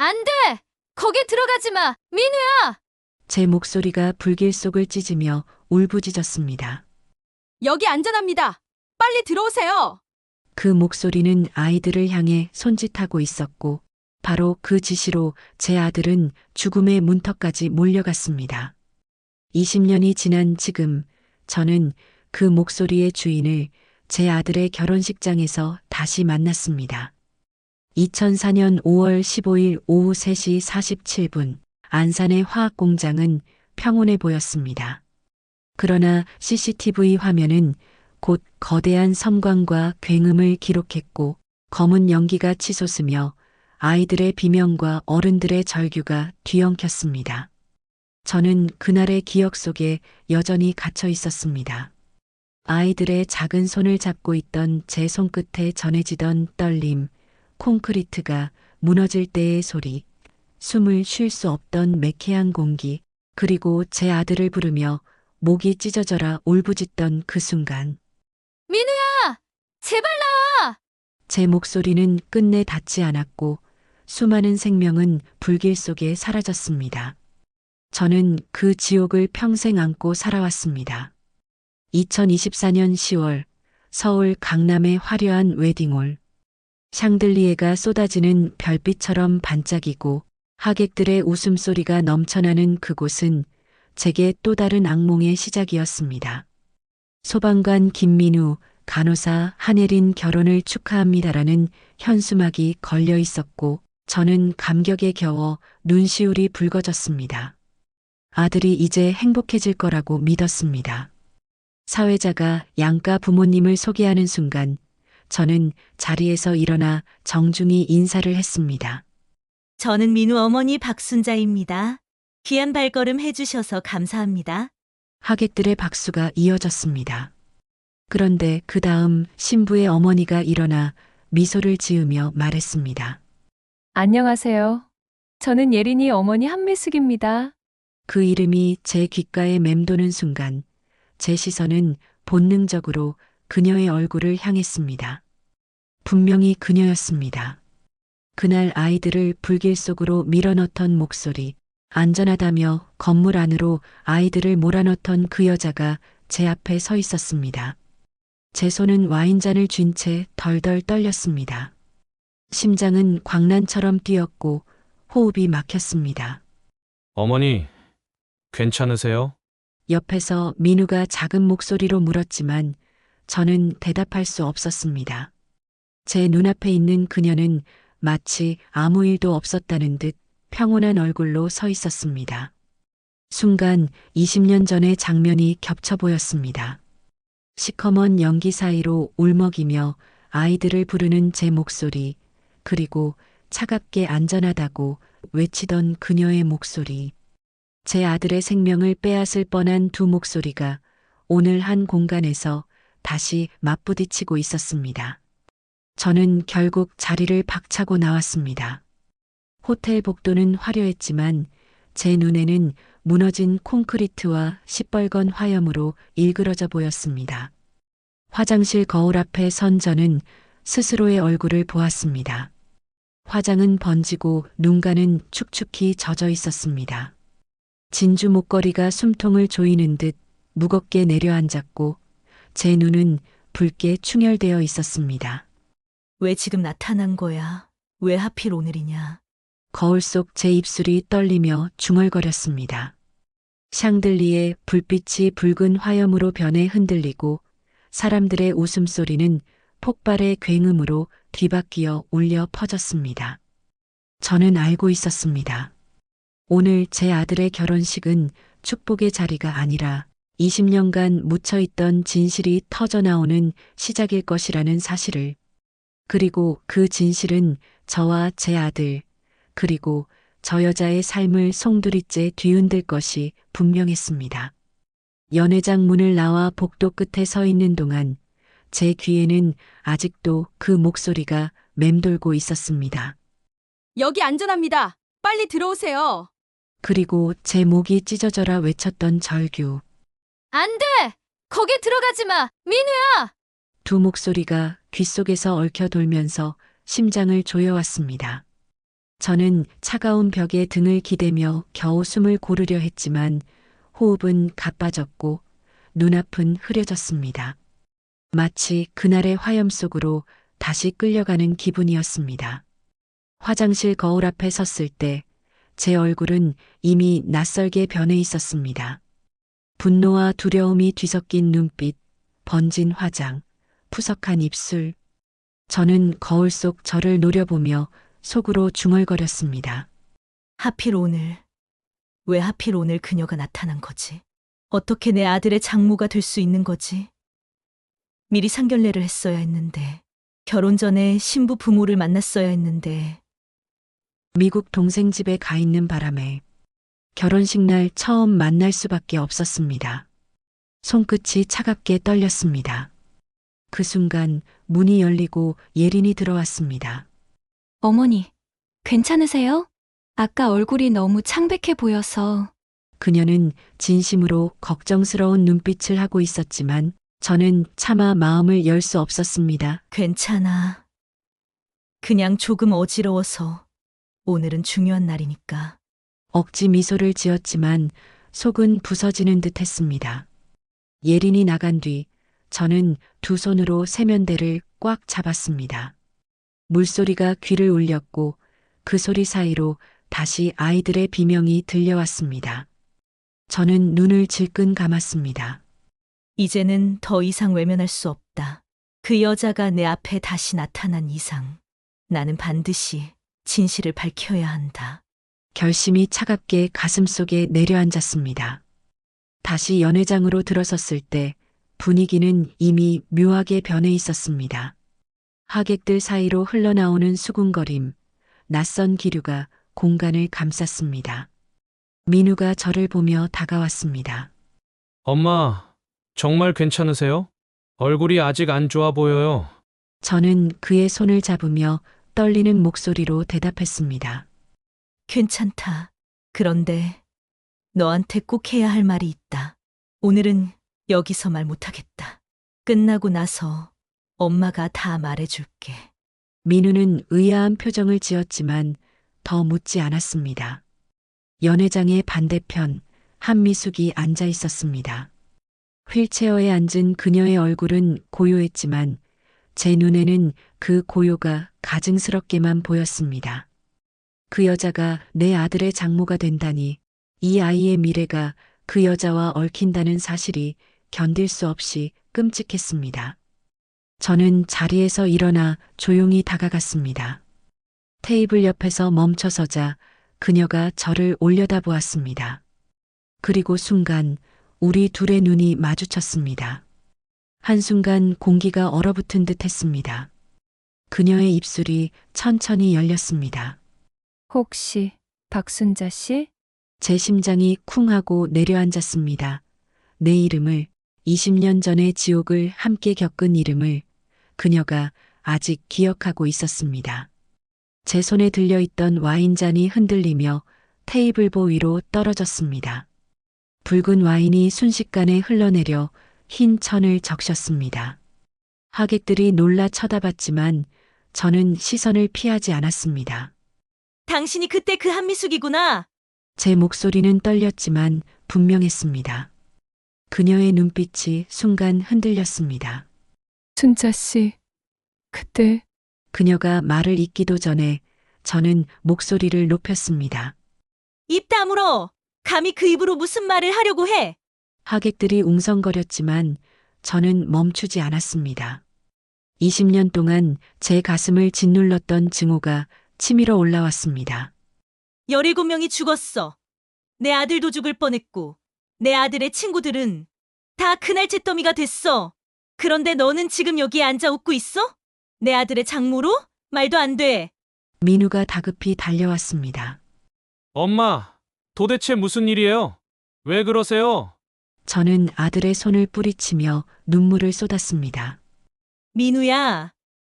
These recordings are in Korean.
안 돼! 거기 들어가지 마! 민우야! 제 목소리가 불길 속을 찢으며 울부짖었습니다. 여기 안전합니다. 빨리 들어오세요. 그 목소리는 아이들을 향해 손짓하고 있었고, 바로 그 지시로 제 아들은 죽음의 문턱까지 몰려갔습니다. 20년이 지난 지금, 저는 그 목소리의 주인을 제 아들의 결혼식장에서 다시 만났습니다. 2004년 5월 15일 오후 3시 47분, 안산의 화학공장은 평온해 보였습니다. 그러나 CCTV 화면은 곧 거대한 섬광과 굉음을 기록했고, 검은 연기가 치솟으며 아이들의 비명과 어른들의 절규가 뒤엉켰습니다. 저는 그날의 기억 속에 여전히 갇혀 있었습니다. 아이들의 작은 손을 잡고 있던 제 손끝에 전해지던 떨림, 콘크리트가 무너질 때의 소리, 숨을 쉴 수 없던 매캐한 공기, 그리고 제 아들을 부르며 목이 찢어져라 울부짖던 그 순간. 민우야! 제발 나와! 제 목소리는 끝내 닿지 않았고 수많은 생명은 불길 속에 사라졌습니다. 저는 그 지옥을 평생 안고 살아왔습니다. 2024년 10월 서울 강남의 화려한 웨딩홀. 샹들리에가 쏟아지는 별빛처럼 반짝이고 하객들의 웃음소리가 넘쳐나는 그곳은 제게 또 다른 악몽의 시작이었습니다. 소방관 김민우, 간호사 한예린 결혼을 축하합니다라는 현수막이 걸려 있었고 저는 감격에 겨워 눈시울이 붉어졌습니다. 아들이 이제 행복해질 거라고 믿었습니다. 사회자가 양가 부모님을 소개하는 순간 저는 자리에서 일어나 정중히 인사를 했습니다. 저는 민우 어머니 박순자입니다. 귀한 발걸음 해주셔서 감사합니다. 하객들의 박수가 이어졌습니다. 그런데 그 다음 신부의 어머니가 일어나 미소를 지으며 말했습니다. 안녕하세요. 저는 예린이 어머니 한미숙입니다. 그 이름이 제 귓가에 맴도는 순간 제 시선은 본능적으로 그녀의 얼굴을 향했습니다. 분명히 그녀였습니다. 그날 아이들을 불길 속으로 밀어넣던 목소리, 안전하다며 건물 안으로 아이들을 몰아넣던 그 여자가 제 앞에 서 있었습니다. 제 손은 와인잔을 쥔 채 덜덜 떨렸습니다. 심장은 광란처럼 뛰었고 호흡이 막혔습니다. 어머니, 괜찮으세요? 옆에서 민우가 작은 목소리로 물었지만 저는 대답할 수 없었습니다. 제 눈앞에 있는 그녀는 마치 아무 일도 없었다는 듯 평온한 얼굴로 서 있었습니다. 순간 20년 전의 장면이 겹쳐 보였습니다. 시커먼 연기 사이로 울먹이며 아이들을 부르는 제 목소리, 그리고 차갑게 안전하다고 외치던 그녀의 목소리. 제 아들의 생명을 빼앗을 뻔한 두 목소리가 오늘 한 공간에서 다시 맞부딪히고 있었습니다. 저는 결국 자리를 박차고 나왔습니다. 호텔 복도는 화려했지만 제 눈에는 무너진 콘크리트와 시뻘건 화염으로 일그러져 보였습니다. 화장실 거울 앞에 선 저는 스스로의 얼굴을 보았습니다. 화장은 번지고 눈가는 축축히 젖어 있었습니다. 진주 목걸이가 숨통을 조이는 듯 무겁게 내려앉았고 제 눈은 붉게 충혈되어 있었습니다. 왜 지금 나타난 거야? 왜 하필 오늘이냐? 거울 속 제 입술이 떨리며 중얼거렸습니다. 샹들리에 불빛이 붉은 화염으로 변해 흔들리고 사람들의 웃음소리는 폭발의 굉음으로 뒤바뀌어 울려 퍼졌습니다. 저는 알고 있었습니다. 오늘 제 아들의 결혼식은 축복의 자리가 아니라 20년간 묻혀있던 진실이 터져나오는 시작일 것이라는 사실을, 그리고 그 진실은 저와 제 아들, 그리고 저 여자의 삶을 송두리째 뒤흔들 것이 분명했습니다. 연회장 문을 나와 복도 끝에 서 있는 동안 제 귀에는 아직도 그 목소리가 맴돌고 있었습니다. 여기 안전합니다. 빨리 들어오세요. 그리고 제 목이 찢어져라 외쳤던 절규. 안 돼! 거기 들어가지 마! 민우야! 두 목소리가 귓속에서 얽혀 돌면서 심장을 조여왔습니다. 저는 차가운 벽에 등을 기대며 겨우 숨을 고르려 했지만 호흡은 가빠졌고 눈앞은 흐려졌습니다. 마치 그날의 화염 속으로 다시 끌려가는 기분이었습니다. 화장실 거울 앞에 섰을 때 제 얼굴은 이미 낯설게 변해 있었습니다. 분노와 두려움이 뒤섞인 눈빛, 번진 화장, 푸석한 입술. 저는 거울 속 저를 노려보며 속으로 중얼거렸습니다. 하필 오늘, 왜 하필 오늘 그녀가 나타난 거지? 어떻게 내 아들의 장모가 될 수 있는 거지? 미리 상견례를 했어야 했는데, 결혼 전에 신부 부모를 만났어야 했는데, 미국 동생 집에 가 있는 바람에 결혼식 날 처음 만날 수밖에 없었습니다. 손끝이 차갑게 떨렸습니다. 그 순간 문이 열리고 예린이 들어왔습니다. 어머니, 괜찮으세요? 아까 얼굴이 너무 창백해 보여서. 그녀는 진심으로 걱정스러운 눈빛을 하고 있었지만 저는 차마 마음을 열 수 없었습니다. 괜찮아. 그냥 조금 어지러워서. 오늘은 중요한 날이니까. 억지 미소를 지었지만 속은 부서지는 듯 했습니다. 예린이 나간 뒤 저는 두 손으로 세면대를 꽉 잡았습니다. 물소리가 귀를 울렸고 그 소리 사이로 다시 아이들의 비명이 들려왔습니다. 저는 눈을 질끈 감았습니다. 이제는 더 이상 외면할 수 없다. 그 여자가 내 앞에 다시 나타난 이상, 나는 반드시 진실을 밝혀야 한다. 결심이 차갑게 가슴속에 내려앉았습니다. 다시 연회장으로 들어섰을 때 분위기는 이미 묘하게 변해 있었습니다. 하객들 사이로 흘러나오는 수군거림, 낯선 기류가 공간을 감쌌습니다. 민우가 저를 보며 다가왔습니다. 엄마, 정말 괜찮으세요? 얼굴이 아직 안 좋아 보여요. 저는 그의 손을 잡으며 떨리는 목소리로 대답했습니다. 괜찮다. 그런데 너한테 꼭 해야 할 말이 있다. 오늘은 여기서 말 못하겠다. 끝나고 나서 엄마가 다 말해줄게. 민우는 의아한 표정을 지었지만 더 묻지 않았습니다. 연회장의 반대편 한미숙이 앉아 있었습니다. 휠체어에 앉은 그녀의 얼굴은 고요했지만 제 눈에는 그 고요가 가증스럽게만 보였습니다. 그 여자가 내 아들의 장모가 된다니, 이 아이의 미래가 그 여자와 얽힌다는 사실이 견딜 수 없이 끔찍했습니다. 저는 자리에서 일어나 조용히 다가갔습니다. 테이블 옆에서 멈춰서자 그녀가 저를 올려다보았습니다. 그리고 순간 우리 둘의 눈이 마주쳤습니다. 한순간 공기가 얼어붙은 듯 했습니다. 그녀의 입술이 천천히 열렸습니다. 혹시 박순자 씨? 제 심장이 쿵 하고 내려앉았습니다. 내 이름을, 20년 전의 지옥을 함께 겪은 이름을 그녀가 아직 기억하고 있었습니다. 제 손에 들려있던 와인잔이 흔들리며 테이블보 위로 떨어졌습니다. 붉은 와인이 순식간에 흘러내려 흰 천을 적셨습니다. 하객들이 놀라 쳐다봤지만 저는 시선을 피하지 않았습니다. 당신이 그때 그 한미숙이구나. 제 목소리는 떨렸지만 분명했습니다. 그녀의 눈빛이 순간 흔들렸습니다. 순자 씨, 그때 그녀가 말을 잇기도 전에 저는 목소리를 높였습니다. 입 다물어. 감히 그 입으로 무슨 말을 하려고 해. 하객들이 웅성거렸지만 저는 멈추지 않았습니다. 20년 동안 제 가슴을 짓눌렀던 증오가 치밀어 올라왔습니다. 17명이 죽었어. 내 아들도 죽을 뻔했고 내 아들의 친구들은 다 그날 잿더미가 됐어. 그런데 너는 지금 여기에 앉아 웃고 있어? 내 아들의 장모로? 말도 안 돼. 민우가 다급히 달려왔습니다. 엄마, 도대체 무슨 일이에요? 왜 그러세요? 저는 아들의 손을 뿌리치며 눈물을 쏟았습니다. 민우야,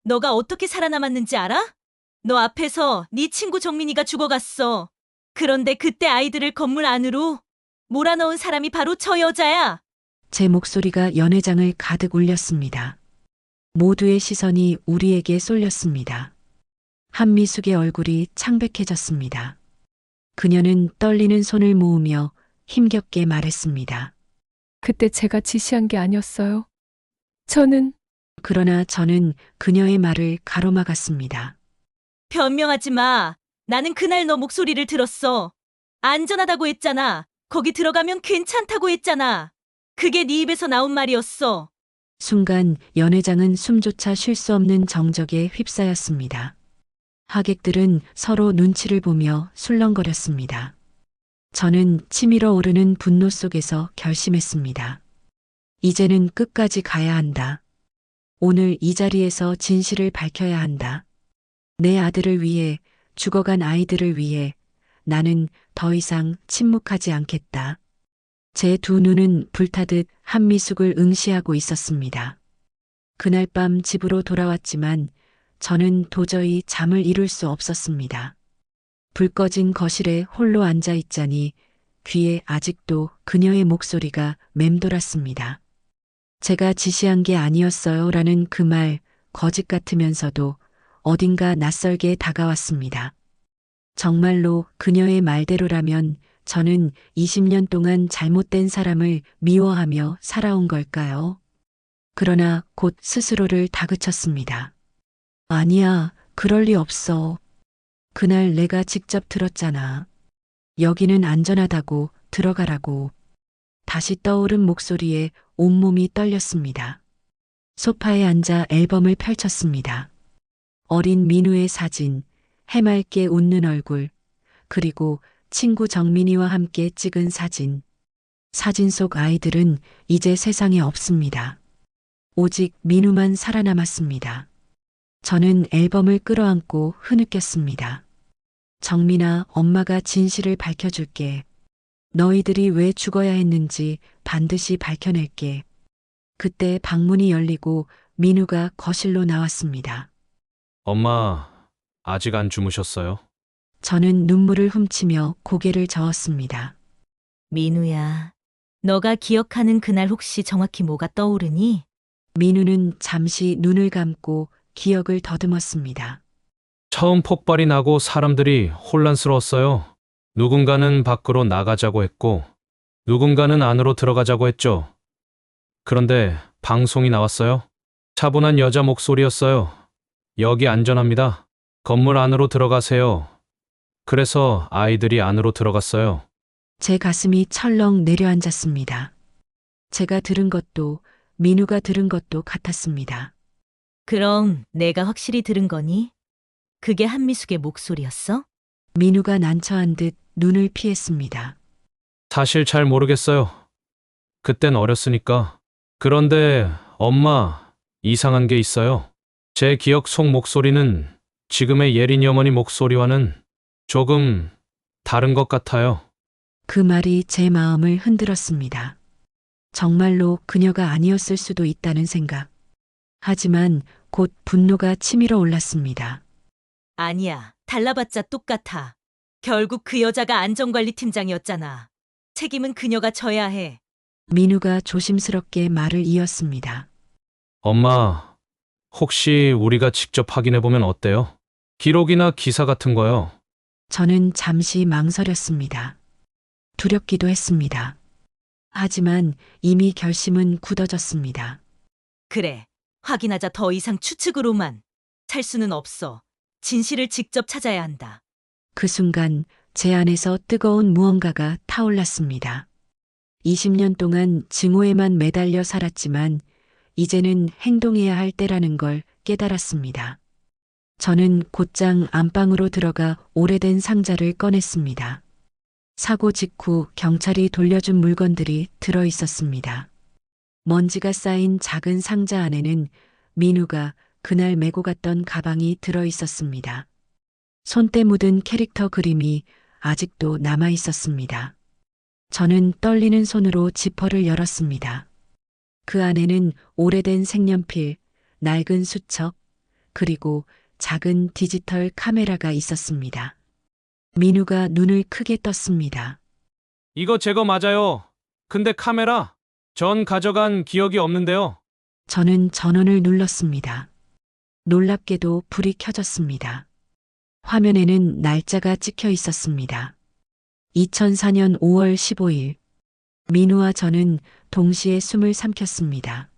너가 어떻게 살아남았는지 알아? 너 앞에서 네 친구 정민이가 죽어갔어. 그런데 그때 아이들을 건물 안으로 몰아넣은 사람이 바로 저 여자야. 제 목소리가 연회장을 가득 울렸습니다. 모두의 시선이 우리에게 쏠렸습니다. 한미숙의 얼굴이 창백해졌습니다. 그녀는 떨리는 손을 모으며 힘겹게 말했습니다. 그때 제가 지시한 게 아니었어요. 저는 그러나 저는 그녀의 말을 가로막았습니다. 변명하지 마. 나는 그날 너 목소리를 들었어. 안전하다고 했잖아. 거기 들어가면 괜찮다고 했잖아. 그게 네 입에서 나온 말이었어. 순간 연회장은 숨조차 쉴 수 없는 정적에 휩싸였습니다. 하객들은 서로 눈치를 보며 술렁거렸습니다. 저는 치밀어 오르는 분노 속에서 결심했습니다. 이제는 끝까지 가야 한다. 오늘 이 자리에서 진실을 밝혀야 한다. 내 아들을 위해, 죽어간 아이들을 위해 나는 더 이상 침묵하지 않겠다. 제 두 눈은 불타듯 한미숙을 응시하고 있었습니다. 그날 밤 집으로 돌아왔지만 저는 도저히 잠을 이룰 수 없었습니다. 불 꺼진 거실에 홀로 앉아 있자니 귀에 아직도 그녀의 목소리가 맴돌았습니다. 제가 지시한 게 아니었어요 라는 그 말 거짓 같으면서도 어딘가 낯설게 다가왔습니다. 정말로 그녀의 말대로라면 저는 20년 동안 잘못된 사람을 미워하며 살아온 걸까요? 그러나 곧 스스로를 다그쳤습니다. 아니야, 그럴 리 없어. 그날 내가 직접 들었잖아. 여기는 안전하다고, 들어가라고. 다시 떠오른 목소리에 온몸이 떨렸습니다. 소파에 앉아 앨범을 펼쳤습니다. 어린 민우의 사진, 해맑게 웃는 얼굴, 그리고 친구 정민이와 함께 찍은 사진. 사진 속 아이들은 이제 세상에 없습니다. 오직 민우만 살아남았습니다. 저는 앨범을 끌어안고 흐느꼈습니다. 정민아, 엄마가 진실을 밝혀줄게. 너희들이 왜 죽어야 했는지 반드시 밝혀낼게. 그때 방문이 열리고 민우가 거실로 나왔습니다. 엄마, 아직 안 주무셨어요? 저는 눈물을 훔치며 고개를 저었습니다. 민우야, 너가 기억하는 그날 혹시 정확히 뭐가 떠오르니? 민우는 잠시 눈을 감고 기억을 더듬었습니다. 처음 폭발이 나고 사람들이 혼란스러웠어요. 누군가는 밖으로 나가자고 했고, 누군가는 안으로 들어가자고 했죠. 그런데 방송이 나왔어요. 차분한 여자 목소리였어요. 여기 안전합니다. 건물 안으로 들어가세요. 그래서 아이들이 안으로 들어갔어요. 제 가슴이 철렁 내려앉았습니다. 제가 들은 것도 민우가 들은 것도 같았습니다. 그럼 내가 확실히 들은 거니? 그게 한미숙의 목소리였어? 민우가 난처한 듯 눈을 피했습니다. 사실 잘 모르겠어요. 그땐 어렸으니까. 그런데 엄마, 이상한 게 있어요. 제 기억 속 목소리는 지금의 예린이 어머니 목소리와는 조금 다른 것 같아요. 그 말이 제 마음을 흔들었습니다. 정말로 그녀가 아니었을 수도 있다는 생각. 하지만 곧 분노가 치밀어 올랐습니다. 아니야, 달라봤자 똑같아. 결국 그 여자가 안전관리팀장이었잖아. 책임은 그녀가 져야 해. 민우가 조심스럽게 말을 이었습니다. 엄마, 혹시 우리가 직접 확인해보면 어때요? 기록이나 기사 같은 거요. 저는 잠시 망설였습니다. 두렵기도 했습니다. 하지만 이미 결심은 굳어졌습니다. 그래, 확인하자. 더 이상 추측으로만 살 수는 없어. 진실을 직접 찾아야 한다. 그 순간 제 안에서 뜨거운 무언가가 타올랐습니다. 20년 동안 증오에만 매달려 살았지만 이제는 행동해야 할 때라는 걸 깨달았습니다. 저는 곧장 안방으로 들어가 오래된 상자를 꺼냈습니다. 사고 직후 경찰이 돌려준 물건들이 들어 있었습니다. 먼지가 쌓인 작은 상자 안에는 민우가 그날 메고 갔던 가방이 들어 있었습니다. 손때 묻은 캐릭터 그림이 아직도 남아 있었습니다. 저는 떨리는 손으로 지퍼를 열었습니다. 그 안에는 오래된 색연필, 낡은 수첩, 그리고 작은 디지털 카메라가 있었습니다. 민우가 눈을 크게 떴습니다. 이거 제 거 맞아요. 근데 카메라? 전 가져간 기억이 없는데요. 저는 전원을 눌렀습니다. 놀랍게도 불이 켜졌습니다. 화면에는 날짜가 찍혀 있었습니다. 2004년 5월 15일. 민우와 저는 동시에 숨을 삼켰습니다.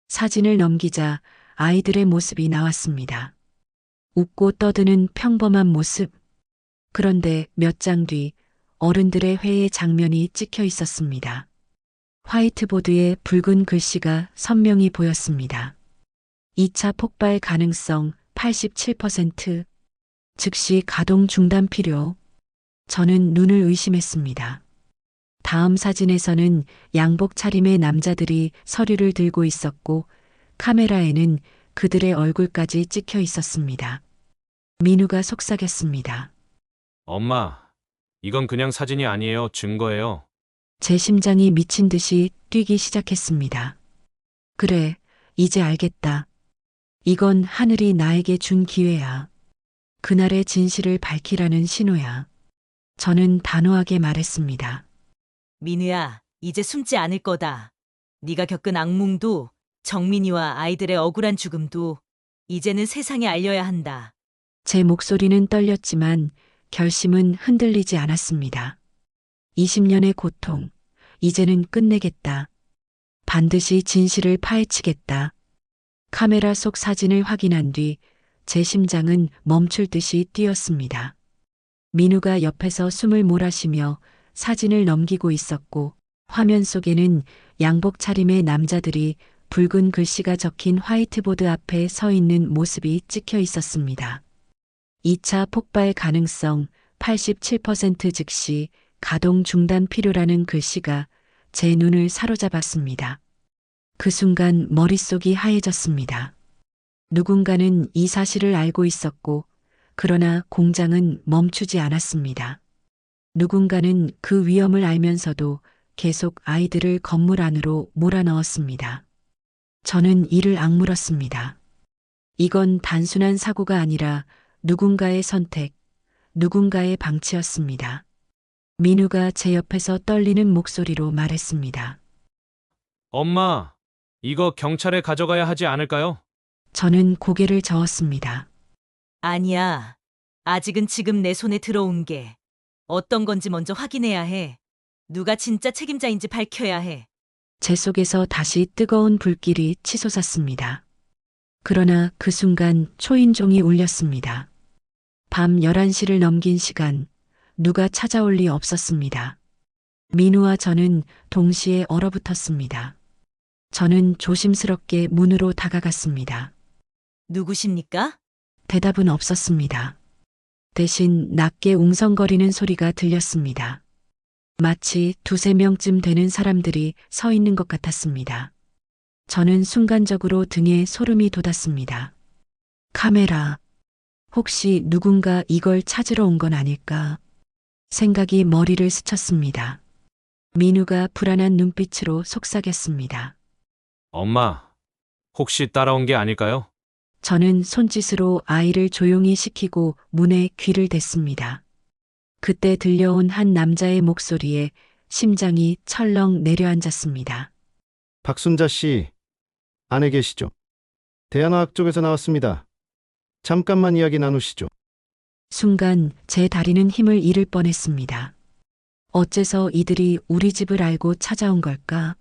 사진을 넘기자 아이들의 모습이 나왔습니다. 웃고 떠드는 평범한 모습. 그런데 몇 장 뒤 어른들의 회의 장면이 찍혀 있었습니다. 화이트보드에 붉은 글씨가 선명히 보였습니다. 2차 폭발 가능성 87%. 즉시 가동 중단 필요. 저는 눈을 의심했습니다. 다음 사진에서는 양복 차림의 남자들이 서류를 들고 있었고 카메라에는 그들의 얼굴까지 찍혀 있었습니다. 민우가 속삭였습니다. 엄마, 이건 그냥 사진이 아니에요. 증거예요. 제 심장이 미친 듯이 뛰기 시작했습니다. 그래, 이제 알겠다. 이건 하늘이 나에게 준 기회야. 그날의 진실을 밝히라는 신호야. 저는 단호하게 말했습니다. 민우야, 이제 숨지 않을 거다. 네가 겪은 악몽도 정민이와 아이들의 억울한 죽음도 이제는 세상에 알려야 한다. 제 목소리는 떨렸지만 결심은 흔들리지 않았습니다. 20년의 고통, 이제는 끝내겠다. 반드시 진실을 파헤치겠다. 카메라 속 사진을 확인한 뒤 제 심장은 멈출 듯이 뛰었습니다. 민우가 옆에서 숨을 몰아쉬며 사진을 넘기고 있었고 화면 속에는 양복 차림의 남자들이 붉은 글씨가 적힌 화이트보드 앞에 서 있는 모습이 찍혀 있었습니다. 2차 폭발 가능성 87% 즉시 가동 중단 필요라는 글씨가 제 눈을 사로잡았습니다. 그 순간 머릿속이 하얘졌습니다. 누군가는 이 사실을 알고 있었고, 그러나 공장은 멈추지 않았습니다. 누군가는 그 위험을 알면서도 계속 아이들을 건물 안으로 몰아넣었습니다. 저는 이를 악물었습니다. 이건 단순한 사고가 아니라 누군가의 선택, 누군가의 방치였습니다. 민우가 제 옆에서 떨리는 목소리로 말했습니다. 엄마, 이거 경찰에 가져가야 하지 않을까요? 저는 고개를 저었습니다. 아니야. 아직은 지금 내 손에 들어온 게 어떤 건지 먼저 확인해야 해. 누가 진짜 책임자인지 밝혀야 해. 제 속에서 다시 뜨거운 불길이 치솟았습니다. 그러나 그 순간 초인종이 울렸습니다. 밤 11시를 넘긴 시간, 누가 찾아올 리 없었습니다. 민우와 저는 동시에 얼어붙었습니다. 저는 조심스럽게 문으로 다가갔습니다. 누구십니까? 대답은 없었습니다. 대신 낮게 웅성거리는 소리가 들렸습니다. 마치 두세 명쯤 되는 사람들이 서 있는 것 같았습니다. 저는 순간적으로 등에 소름이 돋았습니다. 카메라. 혹시 누군가 이걸 찾으러 온 건 아닐까? 생각이 머리를 스쳤습니다. 민우가 불안한 눈빛으로 속삭였습니다. 엄마, 혹시 따라온 게 아닐까요? 저는 손짓으로 아이를 조용히 시키고 문에 귀를 댔습니다. 그때 들려온 한 남자의 목소리에 심장이 철렁 내려앉았습니다. 박순자 씨, 안에 계시죠? 대한화학 쪽에서 나왔습니다. 잠깐만 이야기 나누시죠. 순간 제 다리는 힘을 잃을 뻔했습니다. 어째서 이들이 우리 집을 알고 찾아온 걸까?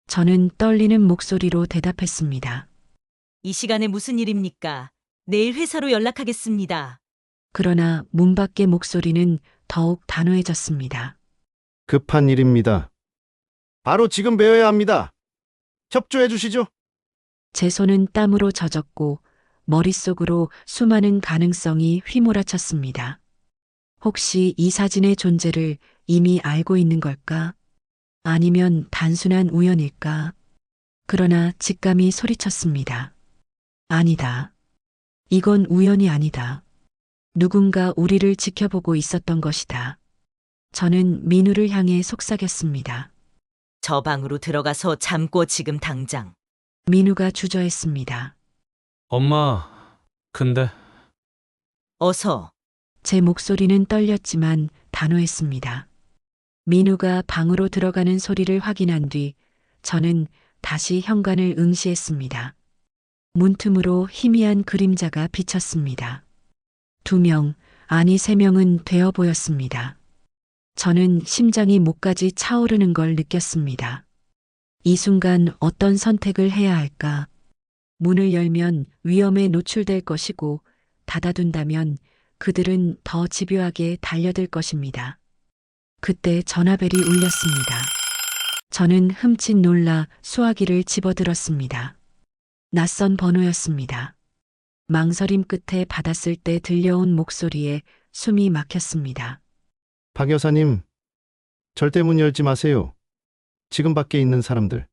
저는 떨리는 목소리로 대답했습니다. 이 시간에 무슨 일입니까? 내일 회사로 연락하겠습니다. 그러나 문 밖의 목소리는 더욱 단호해졌습니다. 급한 일입니다. 바로 지금 배워야 합니다. 협조해 주시죠. 제 손은 땀으로 젖었고 머릿속으로 수많은 가능성이 휘몰아쳤습니다. 혹시 이 사진의 존재를 이미 알고 있는 걸까? 아니면 단순한 우연일까? 그러나 직감이 소리쳤습니다. 아니다. 이건 우연이 아니다. 누군가 우리를 지켜보고 있었던 것이다. 저는 민우를 향해 속삭였습니다. 저 방으로 들어가서 잠꼬 지금 당장. 민우가 주저했습니다. 엄마, 근데 어서. 제 목소리는 떨렸지만 단호했습니다. 민우가 방으로 들어가는 소리를 확인한 뒤 저는 다시 현관을 응시했습니다. 문틈으로 희미한 그림자가 비쳤습니다. 2명, 아니 3명은 되어 보였습니다. 저는 심장이 목까지 차오르는 걸 느꼈습니다. 이 순간 어떤 선택을 해야 할까? 문을 열면 위험에 노출될 것이고 닫아둔다면 그들은 더 집요하게 달려들 것입니다. 그때 전화벨이 울렸습니다. 저는 흠칫 놀라 수화기를 집어들었습니다. 낯선 번호였습니다. 망설임 끝에 받았을 때 들려온 목소리에 숨이 막혔습니다. 박 여사님, 절대 문 열지 마세요. 지금 밖에 있는 사람들.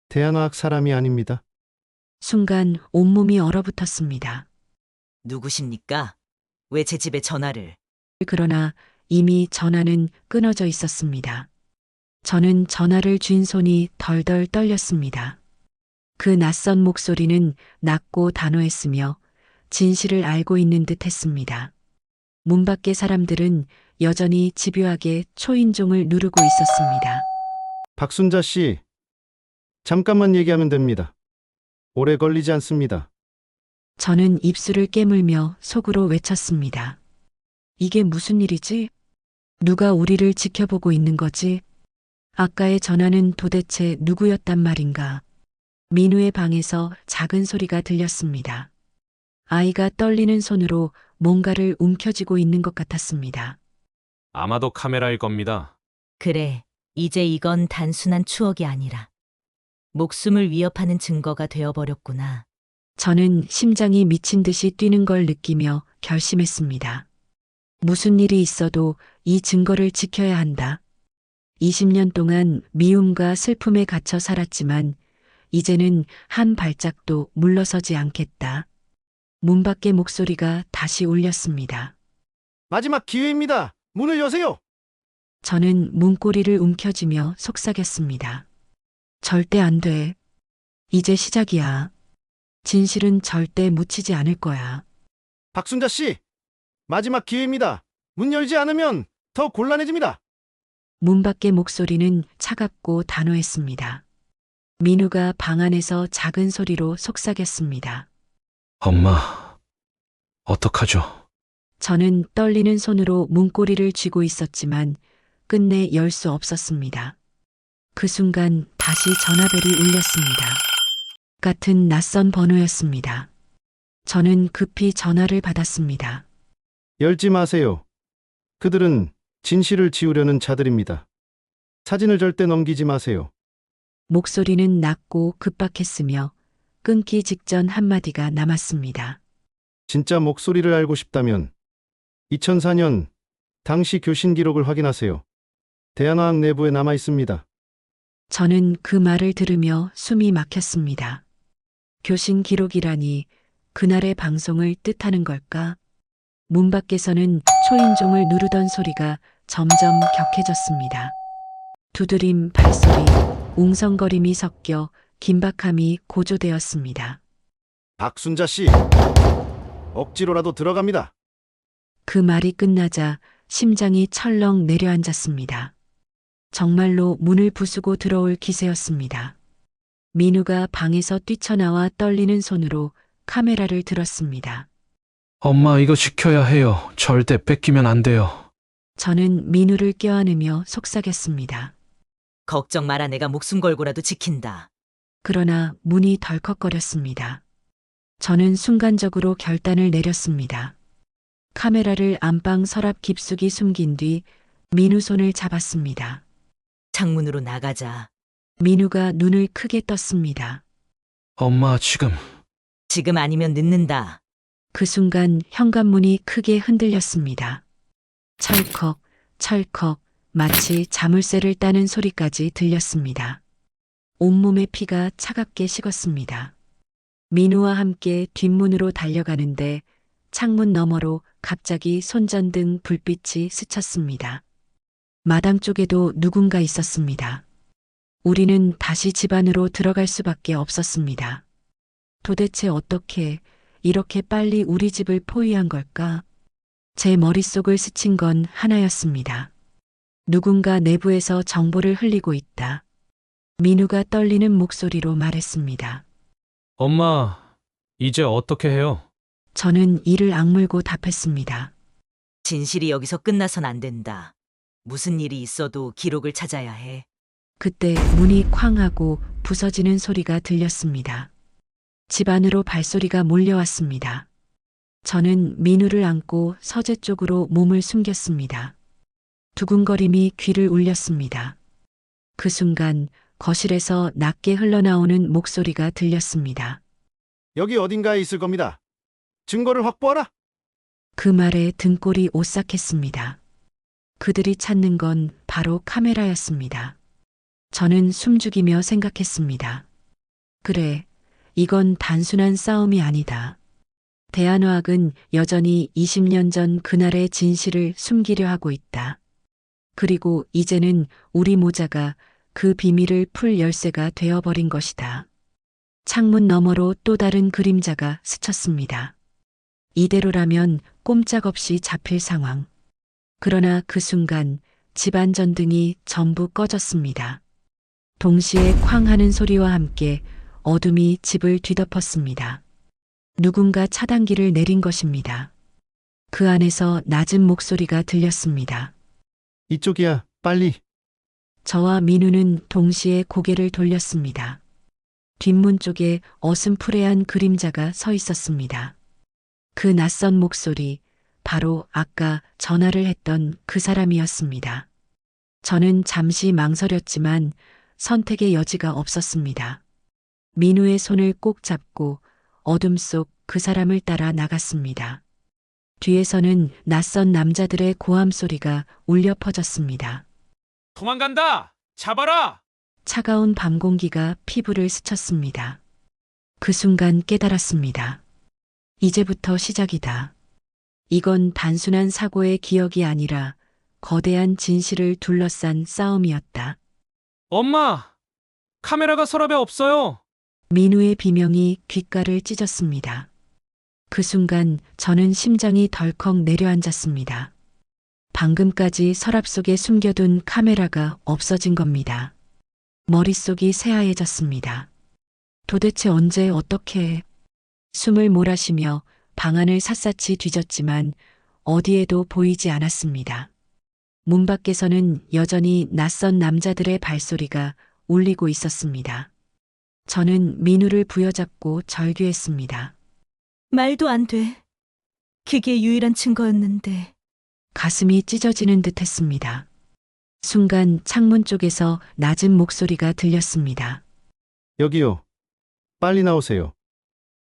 대한화학 사람이 아닙니다. 순간 온몸이 얼어붙었습니다. 누구십니까? 왜 제 집에 전화를? 그러나 이미 전화는 끊어져 있었습니다. 저는 전화를 쥔 손이 덜덜 떨렸습니다. 그 낯선 목소리는 낮고 단호했으며 진실을 알고 있는 듯 했습니다. 문 밖의 사람들은 여전히 집요하게 초인종을 누르고 있었습니다. 박순자 씨, 잠깐만 얘기하면 됩니다. 오래 걸리지 않습니다. 저는 입술을 깨물며 속으로 외쳤습니다. 이게 무슨 일이지? 누가 우리를 지켜보고 있는 거지? 아까의 전화는 도대체 누구였단 말인가? 민우의 방에서 작은 소리가 들렸습니다. 아이가 떨리는 손으로 뭔가를 움켜쥐고 있는 것 같았습니다. 아마도 카메라일 겁니다. 그래, 이제 이건 단순한 추억이 아니라 목숨을 위협하는 증거가 되어버렸구나. 저는 심장이 미친 듯이 뛰는 걸 느끼며 결심했습니다. 무슨 일이 있어도 이 증거를 지켜야 한다. 20년 동안 미움과 슬픔에 갇혀 살았지만 이제는 한 발짝도 물러서지 않겠다. 문 밖의 목소리가 다시 울렸습니다. 마지막 기회입니다. 문을 여세요. 저는 문고리를 움켜쥐며 속삭였습니다. 절대 안 돼. 이제 시작이야. 진실은 절대 묻히지 않을 거야. 박순자 씨, 마지막 기회입니다. 문 열지 않으면 더 곤란해집니다. 문 밖의 목소리는 차갑고 단호했습니다. 민우가 방 안에서 작은 소리로 속삭였습니다. 엄마, 어떡하죠? 저는 떨리는 손으로 문고리를 쥐고 있었지만 끝내 열 수 없었습니다. 그 순간 다시 전화벨이 울렸습니다. 같은 낯선 번호였습니다. 저는 급히 전화를 받았습니다. 열지 마세요. 그들은 진실을 지우려는 자들입니다. 사진을 절대 넘기지 마세요. 목소리는 낮고 급박했으며 끊기 직전 한마디가 남았습니다. 진짜 목소리를 알고 싶다면 2004년 당시 교신 기록을 확인하세요. 대한화학 내부에 남아 있습니다. 저는 그 말을 들으며 숨이 막혔습니다. 교신 기록이라니 그날의 방송을 뜻하는 걸까? 문 밖에서는 초인종을 누르던 소리가 점점 격해졌습니다. 두드림, 발소리, 웅성거림이 섞여 긴박함이 고조되었습니다. 박순자 씨, 억지로라도 들어갑니다. 그 말이 끝나자 심장이 철렁 내려앉았습니다. 정말로 문을 부수고 들어올 기세였습니다. 민우가 방에서 뛰쳐나와 떨리는 손으로 카메라를 들었습니다. 엄마, 이거 지켜야 해요. 절대 뺏기면 안 돼요. 저는 민우를 껴안으며 속삭였습니다. 걱정 마라, 내가 목숨 걸고라도 지킨다. 그러나 문이 덜컥거렸습니다. 저는 순간적으로 결단을 내렸습니다. 카메라를 안방 서랍 깊숙이 숨긴 뒤 민우 손을 잡았습니다. 창문으로 나가자. 민우가 눈을 크게 떴습니다. 엄마, 지금. 지금 아니면 늦는다. 그 순간 현관문이 크게 흔들렸습니다. 철컥, 철컥, 마치 자물쇠를 따는 소리까지 들렸습니다. 온몸의 피가 차갑게 식었습니다. 민우와 함께 뒷문으로 달려가는데 창문 너머로 갑자기 손전등 불빛이 스쳤습니다. 마당 쪽에도 누군가 있었습니다. 우리는 다시 집 안으로 들어갈 수밖에 없었습니다. 도대체 어떻게 이렇게 빨리 우리 집을 포위한 걸까? 제 머릿속을 스친 건 하나였습니다. 누군가 내부에서 정보를 흘리고 있다. 민우가 떨리는 목소리로 말했습니다. 엄마, 이제 어떻게 해요? 저는 이를 악물고 답했습니다. 진실이 여기서 끝나선 안 된다. 무슨 일이 있어도 기록을 찾아야 해. 그때 문이 쾅 하고 부서지는 소리가 들렸습니다. 집 안으로 발소리가 몰려왔습니다. 저는 민우를 안고 서재 쪽으로 몸을 숨겼습니다. 두근거림이 귀를 울렸습니다. 그 순간 거실에서 낮게 흘러나오는 목소리가 들렸습니다. 여기 어딘가에 있을 겁니다. 증거를 확보하라. 그 말에 등골이 오싹했습니다. 그들이 찾는 건 바로 카메라였습니다. 저는 숨죽이며 생각했습니다. 그래, 이건 단순한 싸움이 아니다. 대한화학은 여전히 20년 전 그날의 진실을 숨기려 하고 있다. 그리고 이제는 우리 모자가 그 비밀을 풀 열쇠가 되어버린 것이다. 창문 너머로 또 다른 그림자가 스쳤습니다. 이대로라면 꼼짝없이 잡힐 상황. 그러나 그 순간 집안 전등이 전부 꺼졌습니다. 동시에 쾅 하는 소리와 함께 어둠이 집을 뒤덮었습니다. 누군가 차단기를 내린 것입니다. 그 안에서 낮은 목소리가 들렸습니다. 이쪽이야, 빨리. 저와 민우는 동시에 고개를 돌렸습니다. 뒷문 쪽에 어슴푸레한 그림자가 서 있었습니다. 그 낯선 목소리, 바로 아까 전화를 했던 그 사람이었습니다. 저는 잠시 망설였지만 선택의 여지가 없었습니다. 민우의 손을 꼭 잡고 어둠 속 그 사람을 따라 나갔습니다. 뒤에서는 낯선 남자들의 고함 소리가 울려 퍼졌습니다. 도망간다! 잡아라! 차가운 밤 공기가 피부를 스쳤습니다. 그 순간 깨달았습니다. 이제부터 시작이다. 이건 단순한 사고의 기억이 아니라 거대한 진실을 둘러싼 싸움이었다. 엄마! 카메라가 서랍에 없어요! 민우의 비명이 귓가를 찢었습니다. 그 순간 저는 심장이 덜컥 내려앉았습니다. 방금까지 서랍 속에 숨겨둔 카메라가 없어진 겁니다. 머릿속이 새하얘졌습니다. 도대체 언제 어떻게 숨을 몰아쉬며 방안을 샅샅이 뒤졌지만 어디에도 보이지 않았습니다. 문 밖에서는 여전히 낯선 남자들의 발소리가 울리고 있었습니다. 저는 민우를 부여잡고 절규했습니다. 말도 안 돼. 그게 유일한 증거였는데. 가슴이 찢어지는 듯 했습니다. 순간 창문 쪽에서 낮은 목소리가 들렸습니다. 여기요. 빨리 나오세요.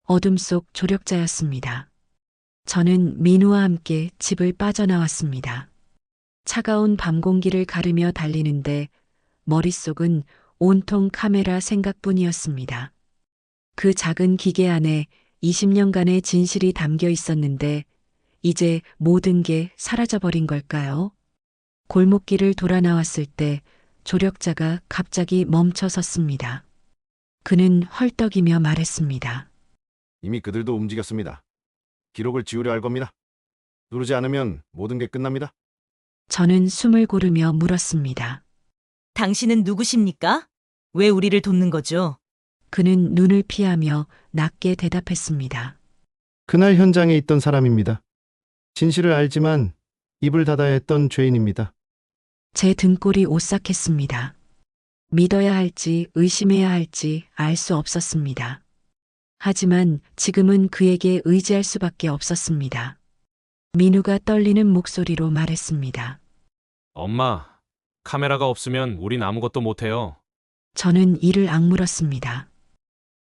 어둠 속 조력자였습니다. 저는 민우와 함께 집을 빠져나왔습니다. 차가운 밤 공기를 가르며 달리는데 머릿속은 온통 카메라 생각뿐이었습니다. 그 작은 기계 안에 20년간의 진실이 담겨 있었는데 이제 모든 게 사라져버린 걸까요? 골목길을 돌아 나왔을 때 조력자가 갑자기 멈춰 섰습니다. 그는 헐떡이며 말했습니다. 이미 그들도 움직였습니다. 기록을 지우려 할 겁니다. 누르지 않으면 모든 게 끝납니다. 저는 숨을 고르며 물었습니다. 당신은 누구십니까? 왜 우리를 돕는 거죠? 그는 눈을 피하며 낮게 대답했습니다. 그날 현장에 있던 사람입니다. 진실을 알지만 입을 닫아야 했던 죄인입니다. 제 등골이 오싹했습니다. 믿어야 할지 의심해야 할지 알 수 없었습니다. 하지만 지금은 그에게 의지할 수밖에 없었습니다. 민우가 떨리는 목소리로 말했습니다. 엄마, 카메라가 없으면 우린 아무것도 못해요. 저는 이를 악물었습니다.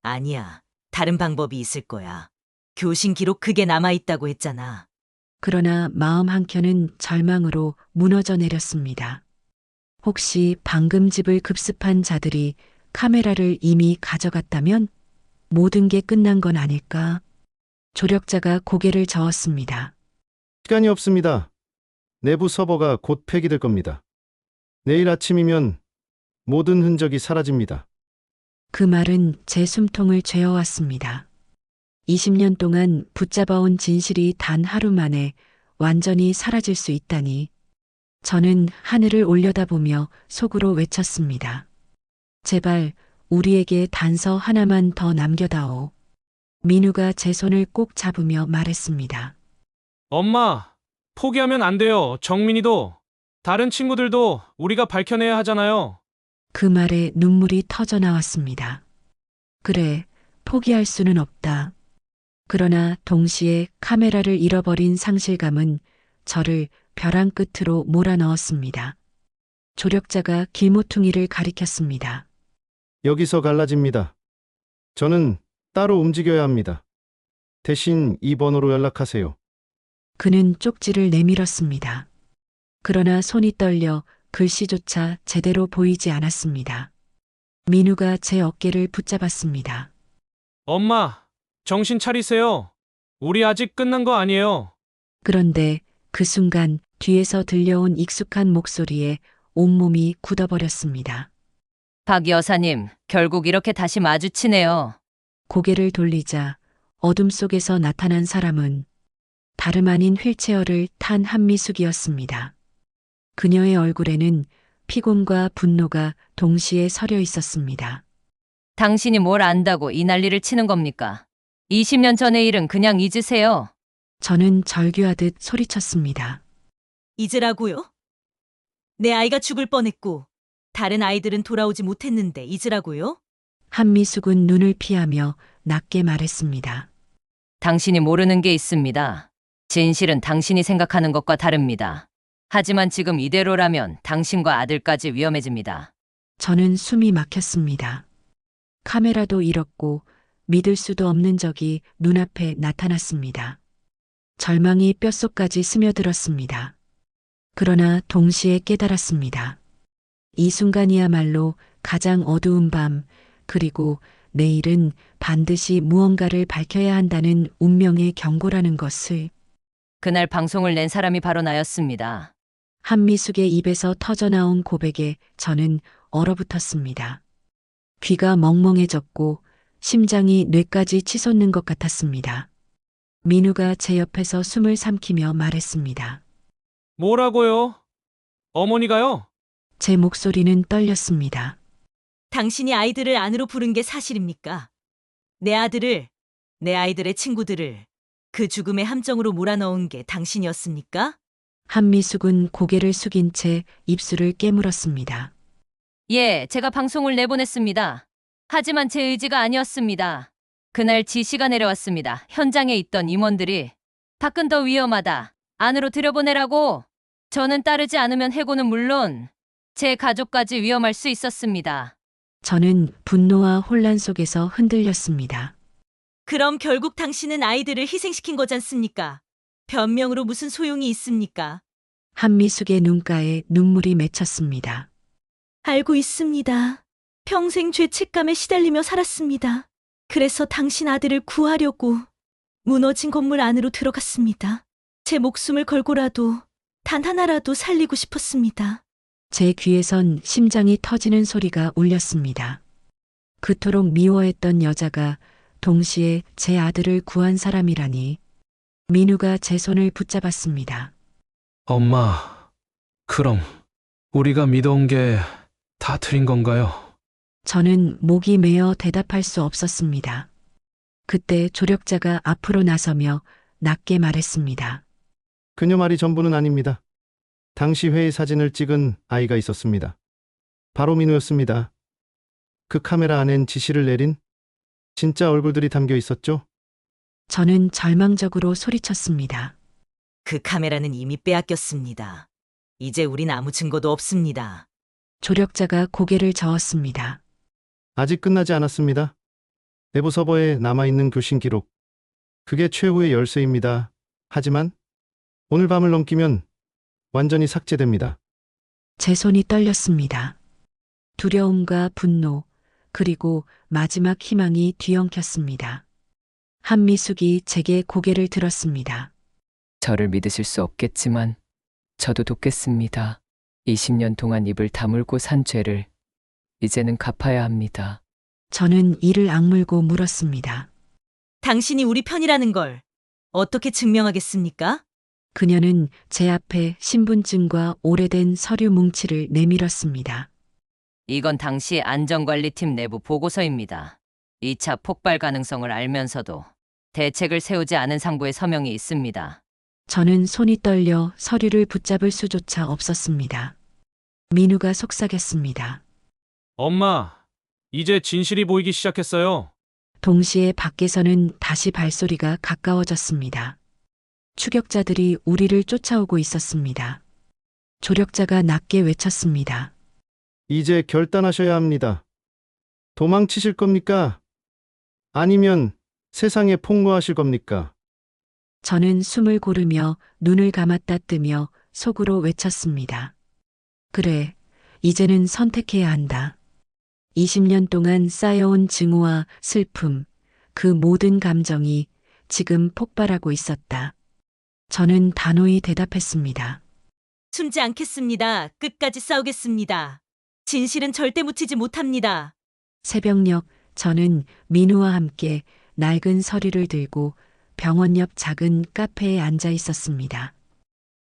아니야. 다른 방법이 있을 거야. 교신 기록 그게 남아있다고 했잖아. 그러나 마음 한켠은 절망으로 무너져 내렸습니다. 혹시 방금 집을 급습한 자들이 카메라를 이미 가져갔다면 모든 게 끝난 건 아닐까? 조력자가 고개를 저었습니다. 시간이 없습니다. 내부 서버가 곧 폐기될 겁니다. 내일 아침이면 모든 흔적이 사라집니다. 그 말은 제 숨통을 죄어왔습니다. 20년 동안 붙잡아온 진실이 단 하루 만에 완전히 사라질 수 있다니. 저는 하늘을 올려다보며 속으로 외쳤습니다. 제발 우리에게 단서 하나만 더 남겨다오. 민우가 제 손을 꼭 잡으며 말했습니다. 엄마, 포기하면 안 돼요. 정민이도, 다른 친구들도 우리가 밝혀내야 하잖아요. 그 말에 눈물이 터져 나왔습니다. 그래, 포기할 수는 없다. 그러나 동시에 카메라를 잃어버린 상실감은 저를 벼랑 끝으로 몰아넣었습니다. 조력자가 길모퉁이를 가리켰습니다. 여기서 갈라집니다. 저는 따로 움직여야 합니다. 대신 이 번호로 연락하세요. 그는 쪽지를 내밀었습니다. 그러나 손이 떨려 글씨조차 제대로 보이지 않았습니다. 민우가 제 어깨를 붙잡았습니다. 엄마, 정신 차리세요. 우리 아직 끝난 거 아니에요. 그런데 그 순간 뒤에서 들려온 익숙한 목소리에 온몸이 굳어버렸습니다. 박 여사님, 결국 이렇게 다시 마주치네요. 고개를 돌리자 어둠 속에서 나타난 사람은 다름 아닌 휠체어를 탄 한미숙이었습니다. 그녀의 얼굴에는 피곤과 분노가 동시에 서려 있었습니다. 당신이 뭘 안다고 이 난리를 치는 겁니까? 20년 전의 일은 그냥 잊으세요. 저는 절규하듯 소리쳤습니다. 잊으라고요? 내 아이가 죽을 뻔했고 다른 아이들은 돌아오지 못했는데 잊으라고요? 한미숙은 눈을 피하며 낮게 말했습니다. 당신이 모르는 게 있습니다. 진실은 당신이 생각하는 것과 다릅니다. 하지만 지금 이대로라면 당신과 아들까지 위험해집니다. 저는 숨이 막혔습니다. 카메라도 잃었고 믿을 수도 없는 적이 눈앞에 나타났습니다. 절망이 뼛속까지 스며들었습니다. 그러나 동시에 깨달았습니다. 이 순간이야말로 가장 어두운 밤, 그리고 내일은 반드시 무언가를 밝혀야 한다는 운명의 경고라는 것을. 그날 방송을 낸 사람이 바로 나였습니다. 한미숙의 입에서 터져나온 고백에 저는 얼어붙었습니다. 귀가 멍멍해졌고 심장이 뇌까지 치솟는 것 같았습니다. 민우가 제 옆에서 숨을 삼키며 말했습니다. 뭐라고요? 어머니가요? 제 목소리는 떨렸습니다. 당신이 아이들을 안으로 부른 게 사실입니까? 내 아들을, 내 아이들의 친구들을 그 죽음의 함정으로 몰아넣은 게 당신이었습니까? 한미숙은 고개를 숙인 채 입술을 깨물었습니다. 예, 제가 방송을 내보냈습니다. 하지만 제 의지가 아니었습니다. 그날 지시가 내려왔습니다. 현장에 있던 임원들이 밖은 더 위험하다. 안으로 들여보내라고. 저는 따르지 않으면 해고는 물론 제 가족까지 위험할 수 있었습니다. 저는 분노와 혼란 속에서 흔들렸습니다. 그럼 결국 당신은 아이들을 희생시킨 거잖습니까? 변명으로 무슨 소용이 있습니까? 한미숙의 눈가에 눈물이 맺혔습니다. 알고 있습니다. 평생 죄책감에 시달리며 살았습니다. 그래서 당신 아들을 구하려고 무너진 건물 안으로 들어갔습니다. 제 목숨을 걸고라도 단 하나라도 살리고 싶었습니다. 제 귀에선 심장이 터지는 소리가 울렸습니다. 그토록 미워했던 여자가 동시에 제 아들을 구한 사람이라니. 민우가 제 손을 붙잡았습니다. 엄마, 그럼 우리가 믿어온 게 다 틀린 건가요? 저는 목이 메어 대답할 수 없었습니다. 그때 조력자가 앞으로 나서며 낮게 말했습니다. 그녀 말이 전부는 아닙니다. 당시 회의 사진을 찍은 아이가 있었습니다. 바로 민우였습니다. 그 카메라 안엔 지시를 내린 진짜 얼굴들이 담겨 있었죠? 저는 절망적으로 소리쳤습니다. 그 카메라는 이미 빼앗겼습니다. 이제 우린 아무 증거도 없습니다. 조력자가 고개를 저었습니다. 아직 끝나지 않았습니다. 내부 서버에 남아있는 교신 기록. 그게 최후의 열쇠입니다. 하지만 오늘 밤을 넘기면 완전히 삭제됩니다. 제 손이 떨렸습니다. 두려움과 분노, 그리고 마지막 희망이 뒤엉켰습니다. 한미숙이 제게 고개를 들었습니다. 저를 믿으실 수 없겠지만 저도 돕겠습니다. 20년 동안 입을 다물고 산 죄를 이제는 갚아야 합니다. 저는 이를 악물고 물었습니다. 당신이 우리 편이라는 걸 어떻게 증명하겠습니까? 그녀는 제 앞에 신분증과 오래된 서류 뭉치를 내밀었습니다. 이건 당시 안전관리팀 내부 보고서입니다. 2차 폭발 가능성을 알면서도 대책을 세우지 않은 상부의 서명이 있습니다. 저는 손이 떨려 서류를 붙잡을 수조차 없었습니다. 민우가 속삭였습니다. 엄마, 이제 진실이 보이기 시작했어요. 동시에 밖에서는 다시 발소리가 가까워졌습니다. 추격자들이 우리를 쫓아오고 있었습니다. 조력자가 낮게 외쳤습니다. 이제 결단하셔야 합니다. 도망치실 겁니까? 아니면 세상에 폭로하실 겁니까? 저는 숨을 고르며 눈을 감았다 뜨며 속으로 외쳤습니다. 그래, 이제는 선택해야 한다. 20년 동안 쌓여온 증오와 슬픔, 그 모든 감정이 지금 폭발하고 있었다. 저는 단호히 대답했습니다. 숨지 않겠습니다. 끝까지 싸우겠습니다. 진실은 절대 묻히지 못합니다. 새벽녘 저는 민우와 함께 낡은 서류를 들고 병원 옆 작은 카페에 앉아 있었습니다.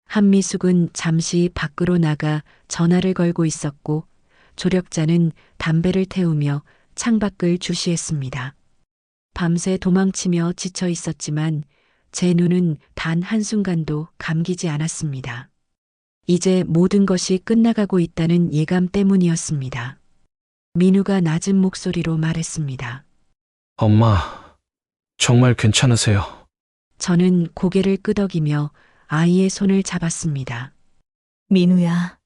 한미숙은 잠시 밖으로 나가 전화를 걸고 있었고 조력자는 담배를 태우며 창밖을 주시했습니다. 밤새 도망치며 지쳐 있었지만 제 눈은 단 한순간도 감기지 않았습니다. 이제 모든 것이 끝나가고 있다는 예감 때문이었습니다. 민우가 낮은 목소리로 말했습니다. 엄마, 정말 괜찮으세요? 저는 고개를 끄덕이며 아이의 손을 잡았습니다. 민우야.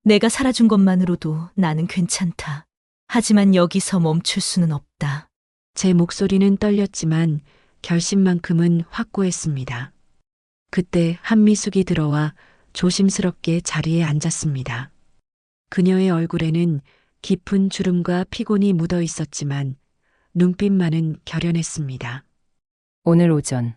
내가 살아준 것만으로도 나는 괜찮다. 하지만 여기서 멈출 수는 없다. 제 목소리는 떨렸지만 결심만큼은 확고했습니다. 그때 한미숙이 들어와 조심스럽게 자리에 앉았습니다. 그녀의 얼굴에는 깊은 주름과 피곤이 묻어 있었지만 눈빛만은 결연했습니다. 오늘 오전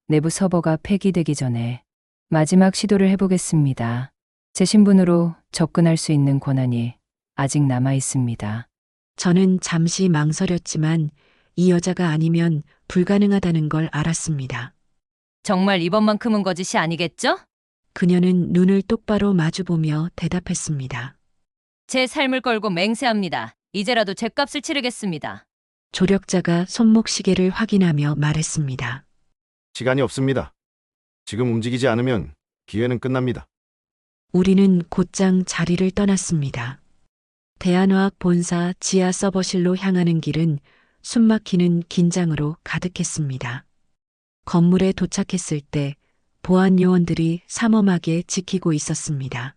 내부 서버가 폐기되기 전에 마지막 시도를 해보겠습니다. 제 신분으로 접근할 수 있는 권한이 아직 남아 있습니다. 저는 잠시 망설였지만 이 여자가 아니면 불가능하다는 걸 알았습니다. 정말 이번만큼은 거짓이 아니겠죠? 그녀는 눈을 똑바로 마주보며 대답했습니다. 제 삶을 걸고 맹세합니다. 이제라도 죗값을 치르겠습니다. 조력자가 손목시계를 확인하며 말했습니다. 시간이 없습니다. 지금 움직이지 않으면 기회는 끝납니다. 우리는 곧장 자리를 떠났습니다. 대한화학 본사 지하 서버실로 향하는 길은 숨막히는 긴장으로 가득했습니다. 건물에 도착했을 때 보안 요원들이 삼엄하게 지키고 있었습니다.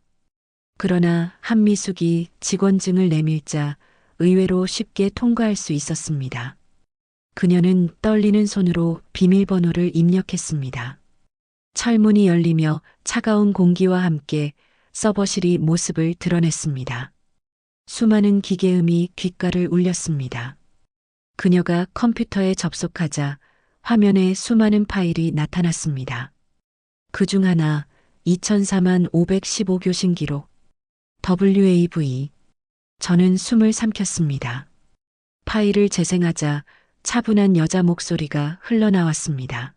그러나 한미숙이 직원증을 내밀자 의외로 쉽게 통과할 수 있었습니다. 그녀는 떨리는 손으로 비밀번호를 입력했습니다. 철문이 열리며 차가운 공기와 함께 서버실이 모습을 드러냈습니다. 수많은 기계음이 귓가를 울렸습니다. 그녀가 컴퓨터에 접속하자 화면에 수많은 파일이 나타났습니다. 그중 하나 2004만 515교신 기록 WAV. 저는 숨을 삼켰습니다. 파일을 재생하자 차분한 여자 목소리가 흘러나왔습니다.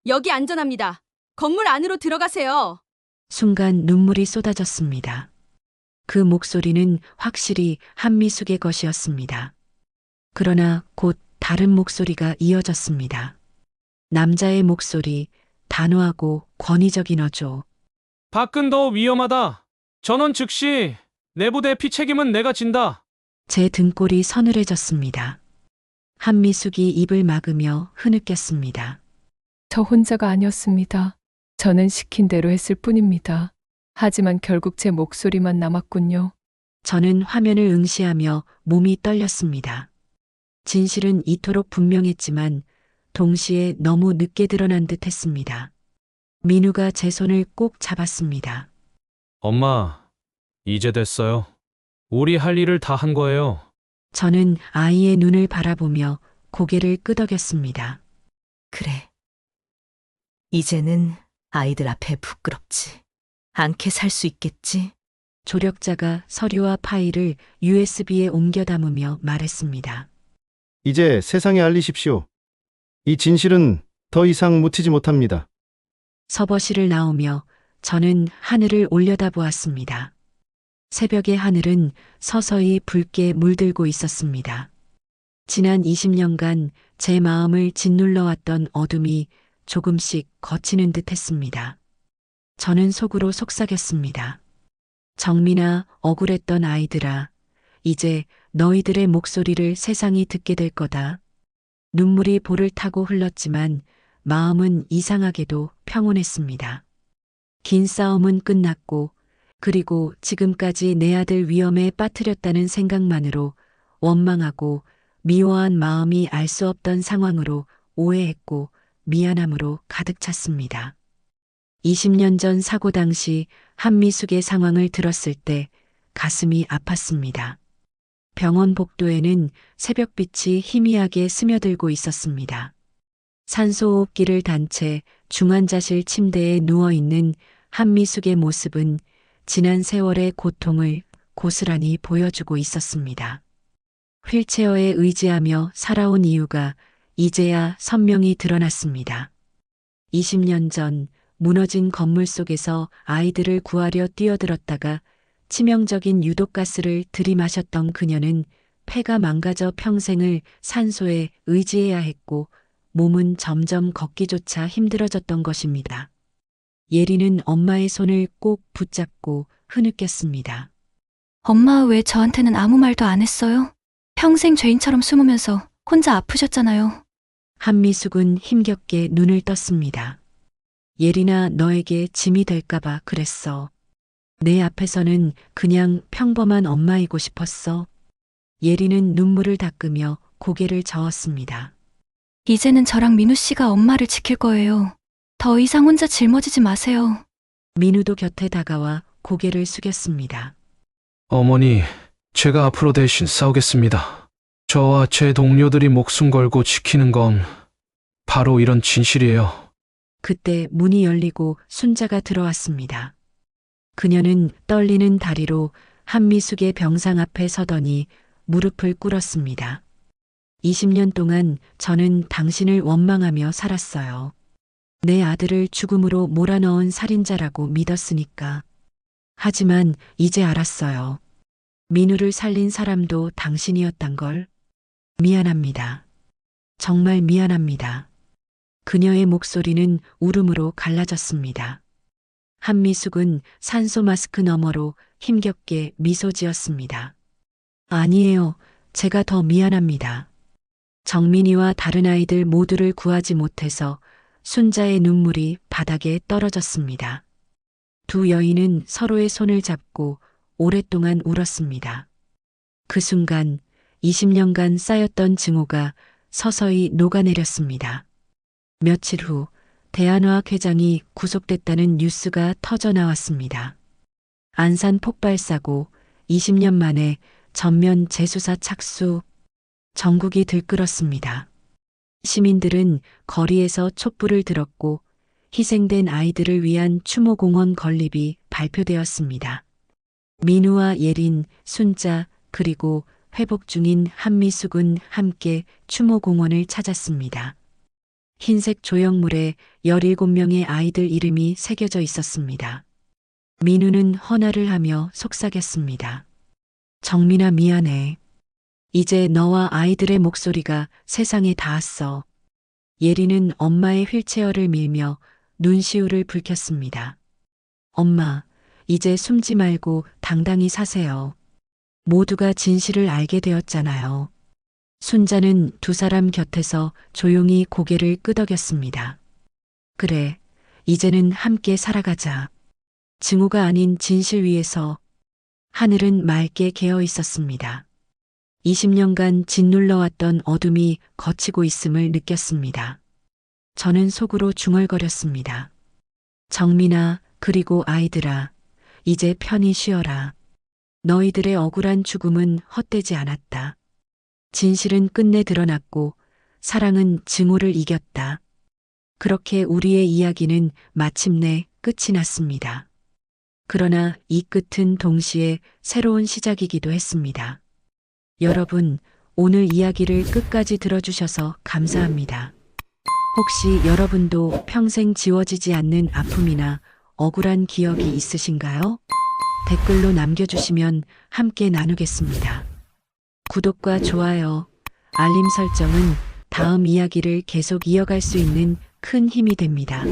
여기 안전합니다. 건물 안으로 들어가세요. 순간 눈물이 쏟아졌습니다. 그 목소리는 확실히 한미숙의 것이었습니다. 그러나 곧 다른 목소리가 이어졌습니다. 남자의 목소리, 단호하고 권위적인 어조. 밖은 더 위험하다. 전원 즉시 내부 대피 책임은 내가 진다. 제 등골이 서늘해졌습니다. 한미숙이 입을 막으며 흐느꼈습니다. 저 혼자가 아니었습니다. 저는 시킨 대로 했을 뿐입니다. 하지만 결국 제 목소리만 남았군요. 저는 화면을 응시하며 몸이 떨렸습니다. 진실은 이토록 분명했지만 동시에 너무 늦게 드러난 듯 했습니다. 민우가 제 손을 꼭 잡았습니다. 엄마, 이제 됐어요. 우리 할 일을 다 한 거예요. 저는 아이의 눈을 바라보며 고개를 끄덕였습니다. 그래. 이제는 아이들 앞에 부끄럽지 않게 살 수 있겠지? 조력자가 서류와 파일을 USB에 옮겨 담으며 말했습니다. 이제 세상에 알리십시오. 이 진실은 더 이상 묻히지 못합니다. 서버실을 나오며 저는 하늘을 올려다보았습니다. 새벽의 하늘은 서서히 붉게 물들고 있었습니다. 지난 20년간 제 마음을 짓눌러왔던 어둠이 조금씩 걷히는 듯 했습니다. 저는 속으로 속삭였습니다. 정민아, 억울했던 아이들아, 이제 너희들의 목소리를 세상이 듣게 될 거다. 눈물이 볼을 타고 흘렀지만 마음은 이상하게도 평온했습니다. 긴 싸움은 끝났고, 그리고 지금까지 내 아들 위험에 빠뜨렸다는 생각만으로 원망하고 미워한 마음이 알 수 없던 상황으로 오해했고 미안함으로 가득 찼습니다. 20년 전 사고 당시 한미숙의 상황을 들었을 때 가슴이 아팠습니다. 병원 복도에는 새벽빛이 희미하게 스며들고 있었습니다. 산소호흡기를 단 채 중환자실 침대에 누워있는 한미숙의 모습은 지난 세월의 고통을 고스란히 보여주고 있었습니다. 휠체어에 의지하며 살아온 이유가 이제야 선명히 드러났습니다. 20년 전 무너진 건물 속에서 아이들을 구하려 뛰어들었다가 치명적인 유독가스를 들이마셨던 그녀는 폐가 망가져 평생을 산소에 의지해야 했고 몸은 점점 걷기조차 힘들어졌던 것입니다. 예리는 엄마의 손을 꼭 붙잡고 흐느꼈습니다. 엄마 왜 저한테는 아무 말도 안 했어요? 평생 죄인처럼 숨으면서 혼자 아프셨잖아요. 한미숙은 힘겹게 눈을 떴습니다. 예린아, 너에게 짐이 될까봐 그랬어. 내 앞에서는 그냥 평범한 엄마이고 싶었어. 예린은 눈물을 닦으며 고개를 저었습니다. 이제는 저랑 민우 씨가 엄마를 지킬 거예요. 더 이상 혼자 짊어지지 마세요. 민우도 곁에 다가와 고개를 숙였습니다. 어머니, 제가 앞으로 대신 싸우겠습니다. 저와 제 동료들이 목숨 걸고 지키는 건 바로 이런 진실이에요. 그때 문이 열리고 순자가 들어왔습니다. 그녀는 떨리는 다리로 한미숙의 병상 앞에 서더니 무릎을 꿇었습니다. 20년 동안 저는 당신을 원망하며 살았어요. 내 아들을 죽음으로 몰아넣은 살인자라고 믿었으니까. 하지만 이제 알았어요. 민우를 살린 사람도 당신이었단 걸. 미안합니다. 정말 미안합니다. 그녀의 목소리는 울음으로 갈라졌습니다. 한미숙은 산소 마스크 너머로 힘겹게 미소 지었습니다. 아니에요. 제가 더 미안합니다. 정민이와 다른 아이들 모두를 구하지 못해서 순자의 눈물이 바닥에 떨어졌습니다. 두 여인은 서로의 손을 잡고 오랫동안 울었습니다. 그 순간 20년간 쌓였던 증오가 서서히 녹아내렸습니다. 며칠 후 대한화학 회장이 구속됐다는 뉴스가 터져 나왔습니다. 안산 폭발사고 20년 만에 전면 재수사 착수. 전국이 들끓었습니다. 시민들은 거리에서 촛불을 들었고 희생된 아이들을 위한 추모공원 건립이 발표되었습니다. 민우와 예린, 순자 그리고 회복 중인 한미숙은 함께 추모공원을 찾았습니다. 흰색 조형물에 17명의 아이들 이름이 새겨져 있었습니다. 민우는 헌화를 하며 속삭였습니다. 정민아, 미안해. 이제 너와 아이들의 목소리가 세상에 닿았어. 예리는 엄마의 휠체어를 밀며 눈시울을 붉혔습니다. 엄마, 이제 숨지 말고 당당히 사세요. 모두가 진실을 알게 되었잖아요. 순자는 두 사람 곁에서 조용히 고개를 끄덕였습니다. 그래, 이제는 함께 살아가자. 증오가 아닌 진실 위에서 하늘은 맑게 개어 있었습니다. 20년간 짓눌러왔던 어둠이 걷히고 있음을 느꼈습니다. 저는 속으로 중얼거렸습니다. 정민아, 그리고 아이들아, 이제 편히 쉬어라. 너희들의 억울한 죽음은 헛되지 않았다. 진실은 끝내 드러났고 사랑은 증오를 이겼다. 그렇게 우리의 이야기는 마침내 끝이 났습니다. 그러나 이 끝은 동시에 새로운 시작이기도 했습니다. 여러분, 오늘 이야기를 끝까지 들어주셔서 감사합니다. 혹시 여러분도 평생 지워지지 않는 아픔이나 억울한 기억이 있으신가요? 댓글로 남겨주시면 함께 나누겠습니다. 구독과 좋아요, 알림 설정은 다음 이야기를 계속 이어갈 수 있는 큰 힘이 됩니다.